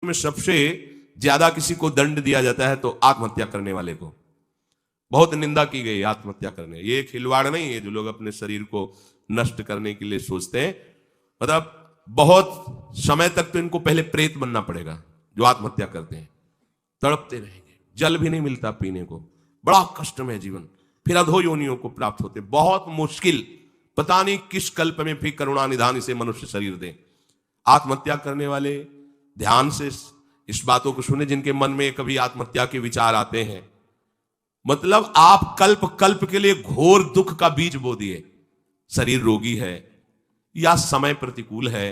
में सबसे ज्यादा किसी को दंड दिया जाता है तो आत्महत्या करने वाले को बहुत निंदा की गई आत्महत्या करने। ये खिलवाड़ नहीं है जो लोग अपने शरीर को नष्ट करने के लिए सोचते हैं। मतलब बहुत समय तक तो इनको पहले प्रेत बनना पड़ेगा जो आत्महत्या करते हैं, तड़पते रहेंगे, जल भी नहीं मिलता पीने को, बड़ा कष्टमय जीवन, फिर अधो योनियों को प्राप्त होते, बहुत मुश्किल, पता नहीं किस कल्प में फिर करुणा निधान इसे मनुष्य शरीर दे। आत्महत्या करने वाले ध्यान से इस बातों को सुने जिनके मन में कभी आत्महत्या के विचार आते हैं। मतलब आप कल्प कल्प के लिए घोर दुख का बीज बो दिए। शरीर रोगी है, या समय प्रतिकूल है,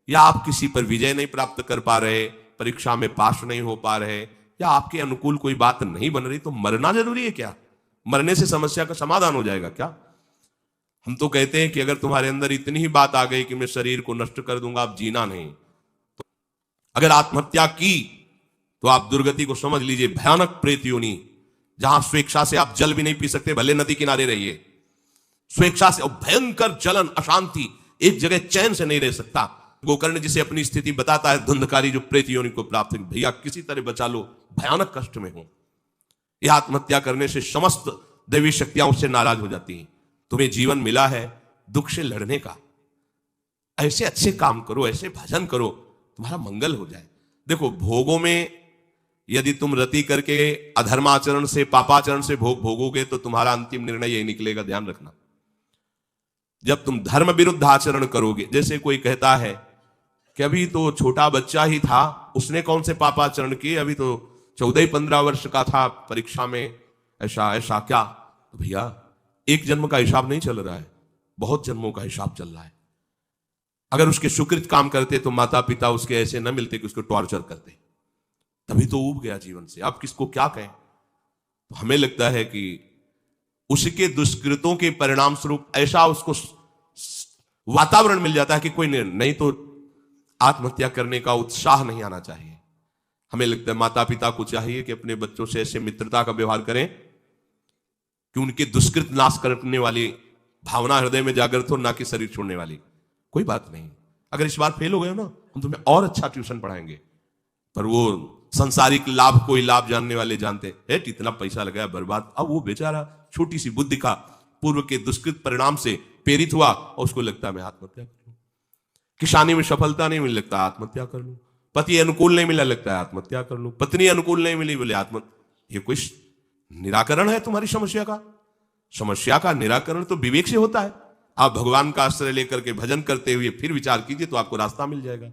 या आप किसी पर विजय नहीं प्राप्त कर पा रहे, परीक्षा में पास नहीं हो पा रहे, या आपके अनुकूल कोई बात नहीं बन रही, तो मरना जरूरी है क्या? मरने से समस्या का समाधान हो जाएगा क्या? हम तो कहते हैं कि अगर तुम्हारे अंदर इतनी ही बात आ गई कि मैं शरीर को नष्ट कर दूंगा, आप जीना नहीं, तो अगर आत्महत्या की तो आप दुर्गति को समझ लीजिए, भयानक प्रेत योनि, जहां स्वेच्छा से आप जल भी नहीं पी सकते, भले नदी किनारे रहिए, स्वेच्छा से, और भयंकर जलन, अशांति, एक जगह चैन से नहीं रह सकता। गोकर्ण जिसे अपनी स्थिति बताता है, धुंधकारी जो प्रेत योनि को प्राप्त है, भैया किसी तरह बचा लो, भयानक कष्ट में हो। यह आत्महत्या करने से समस्त देवी शक्तियां उससे नाराज हो जाती हैं। तुम्हें जीवन मिला है दुख से लड़ने का, ऐसे अच्छे काम करो, ऐसे भजन करो, तुम्हारा मंगल हो जाए। देखो, भोगों में यदि तुम रति करके अधर्माचरण से, पापाचरण से भोग भोगोगे तो तुम्हारा अंतिम निर्णय यही निकलेगा, ध्यान रखना। जब तुम धर्म विरुद्ध आचरण करोगे, जैसे कोई कहता है कि अभी तो छोटा बच्चा ही था, उसने कौन से पापाचरण किए, अभी तो 14-15 वर्ष का था, परीक्षा में ऐसा ऐसा क्या? तो भैया, एक जन्म का हिसाब नहीं चल रहा है, बहुत जन्मों का हिसाब चल रहा है। अगर उसके सुकृत काम करते तो माता पिता उसके ऐसे न मिलते कि उसको टॉर्चर करते, तभी तो ऊब गया जीवन से। अब किसको क्या कहें? तो हमें लगता है कि उसके दुष्कृतों के परिणाम स्वरूप ऐसा उसको वातावरण मिल जाता है कि कोई नहीं, तो आत्महत्या करने का उत्साह नहीं आना चाहिए। हमें लगता है माता पिता को चाहिए कि अपने बच्चों से ऐसे मित्रता का व्यवहार करें कि उनके दुष्कृत नाश करने वाली भावना हृदय में जागृत हो, ना कि शरीर छोड़ने वाली। कोई बात नहीं, अगर इस बार फेल हो गए हो ना, हम तुम्हें और अच्छा ट्यूशन पढ़ाएंगे। पर वो संसारिक लाभ को ही लाभ जानने वाले जानते हैं, इतना पैसा लगाया बर्बाद। अब वो बेचारा छोटी सी बुद्धि का पूर्व के दुष्कृत परिणाम से प्रेरित हुआ और उसको लगता है मैं आत्महत्या कर लूं। किसानी में सफलता नहीं मिल, लगता आत्महत्या कर लूं। पति अनुकूल नहीं मिला, लगता है आत्महत्या कर लूं। पत्नी अनुकूल नहीं मिली, बोले आत्महत्या। ये कोई निराकरण है तुम्हारी समस्या का? समस्या का निराकरण तो विवेक से होता है। आप भगवान का आश्रय लेकर के भजन करते हुए फिर विचार कीजिए तो आपको रास्ता मिल जाएगा।